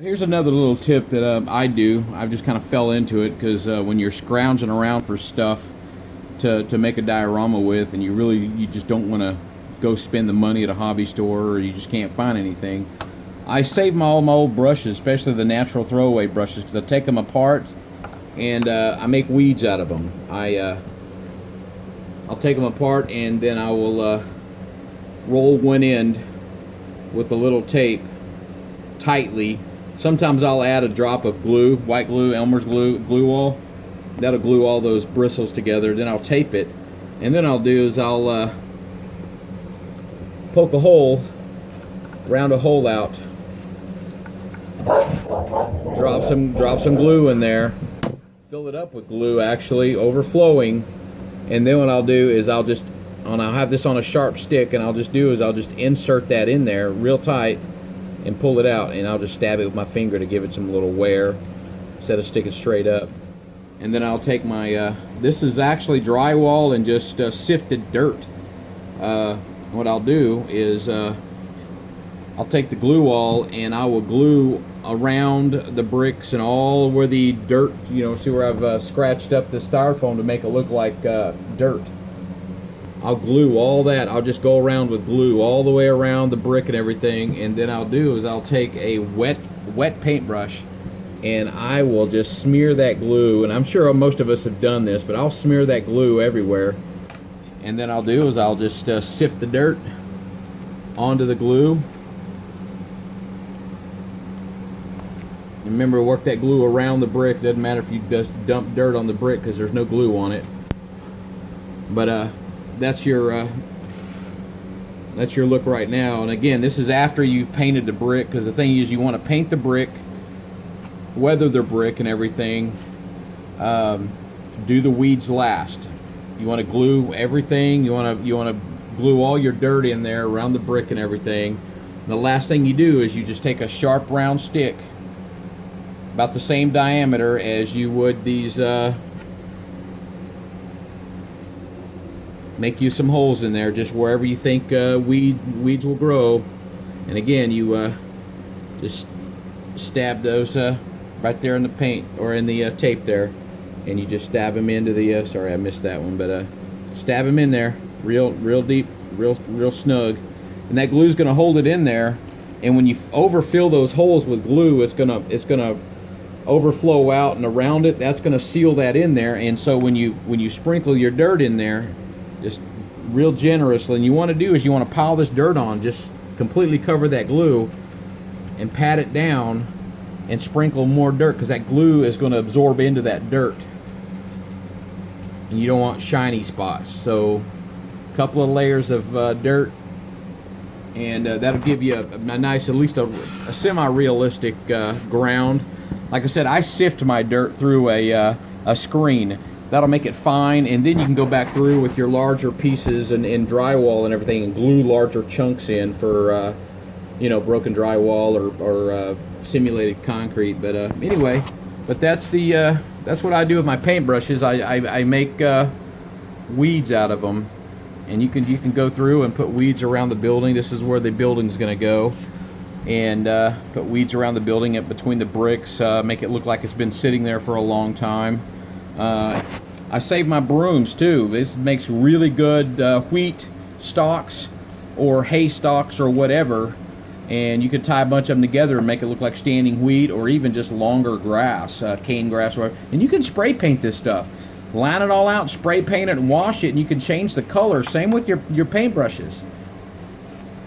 Here's another little tip that I do. I've just kind of fell into it because when you're scrounging around for stuff to make a diorama with, and you just don't want to go spend the money at a hobby store, or you just can't find anything, I save all my old brushes, especially the natural throwaway brushes, because I take them apart and I make weeds out of them. I'll take them apart and then I will roll one end with a little tape tightly. Sometimes I'll add a drop of glue, white glue, Elmer's glue, glue wall. That'll glue all those bristles together. Then I'll tape it, and then I'll do is I'll poke a hole, round a hole out, drop some glue in there, fill it up with glue, actually overflowing, and then what I'll do is I'll have this on a sharp stick, and I'll just insert that in there real tight and pull it out, and I'll just stab it with my finger to give it some little wear instead of sticking straight up. And then I'll take my this is actually drywall and just sifted dirt. What I'll do is I'll take the glue wall and I will glue around the bricks and all where the dirt, see where I've scratched up the styrofoam to make it look like dirt. I'll glue all that. I'll just go around with glue all the way around the brick and everything, and then I'll do is I'll take a wet paintbrush and I will just smear that glue, and I'm sure most of us have done this, but I'll smear that glue everywhere. And then I'll do is I'll just sift the dirt onto the glue. Remember, work that glue around the brick. Doesn't matter if you just dump dirt on the brick because there's no glue on it. But that's your look right now. And again, this is after you've painted the brick, because the thing is, you want to paint the brick, weather the brick and everything, do the weeds last. You want to glue everything. You want to glue all your dirt in there around the brick and everything. And the last thing you do is you just take a sharp round stick about the same diameter as you would these make you some holes in there, just wherever you think weeds will grow. And again, you just stab those right there in the paint or in the tape there, and you just stab them into the sorry I missed that one, but stab them in there real deep, real snug, and that glue's going to hold it in there. And when you overfill those holes with glue, it's gonna overflow out and around it. That's going to seal that in there. And so when you sprinkle your dirt in there, just real generously, and you want to do is you want to pile this dirt on, just completely cover that glue and pat it down and sprinkle more dirt, because that glue is going to absorb into that dirt, and you don't want shiny spots. So a couple of layers of dirt, and that'll give you a nice, at least a semi-realistic ground. Like I said, I sift my dirt through a screen. That'll make it fine, and then you can go back through with your larger pieces and drywall and everything, and glue larger chunks in for broken drywall or simulated concrete. But anyway, that's what I do with my paintbrushes. I make weeds out of them, and you can go through and put weeds around the building. This is where the building's going to go, and put weeds around the building up between the bricks, make it look like it's been sitting there for a long time. I save my brooms too. This makes really good wheat stalks or hay stalks or whatever, and you can tie a bunch of them together and make it look like standing wheat, or even just longer grass, cane grass, or whatever. And you can spray paint this stuff. Line it all out, spray paint it, and wash it, and you can change the color. Same with your paintbrushes.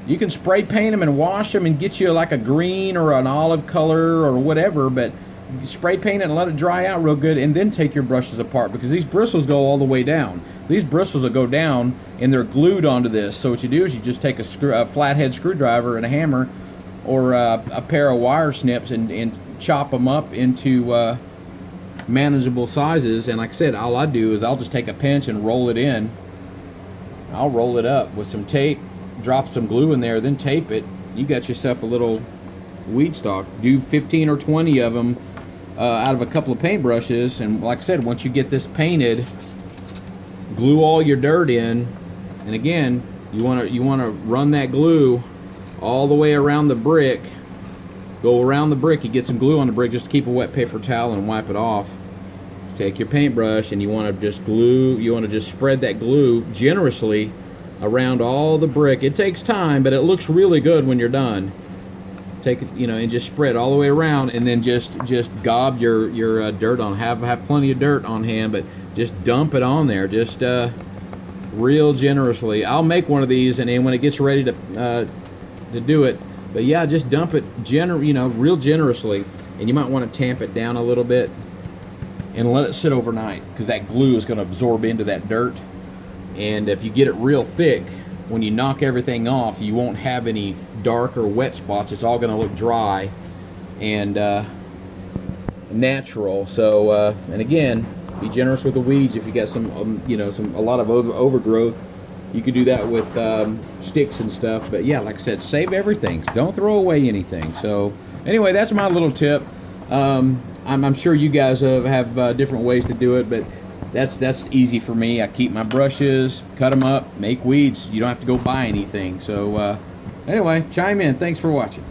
You can spray paint them and wash them and get you like a green or an olive color or whatever, but you spray paint it and let it dry out real good, and then take your brushes apart, because these bristles go all the way down. These bristles will go down and they're glued onto this. So what you do is you just take a flathead screwdriver and a hammer, or a pair of wire snips, and chop them up into manageable sizes. And like I said, all I do is I'll just take a pinch and roll it in. I'll roll it up with some tape, drop some glue in there, then tape it. You got yourself a little weed stalk. Do 15 or 20 of them out of a couple of paintbrushes, and like I said, once you get this painted, glue all your dirt in, and again, you want to run that glue all the way around the brick go around the brick. You get some glue on the brick just to keep a wet paper towel and wipe it off. Take your paintbrush and you want to just glue, you want to just spread that glue generously around all the brick. It takes time, but it looks really good when you're done. Take it, you know, and just spread all the way around, and then just gob your dirt on. Have plenty of dirt on hand, but just dump it on there, just real generously. I'll make one of these, and then when it gets ready to do it, but yeah, just dump it real generously. And you might want to tamp it down a little bit and let it sit overnight, because that glue is going to absorb into that dirt. And if you get it real thick, when you knock everything off, you won't have any dark or wet spots. It's all going to look dry and natural. So and again, be generous with the weeds. If you got some a lot of overgrowth, you could do that with sticks and stuff. But yeah, like I said, save everything. Don't throw away anything. So anyway, that's my little tip. I'm sure you guys have different ways to do it, but that's easy for me. I keep my brushes, cut them up, make weeds. You don't have to go buy anything. So anyway, chime in. Thanks for watching.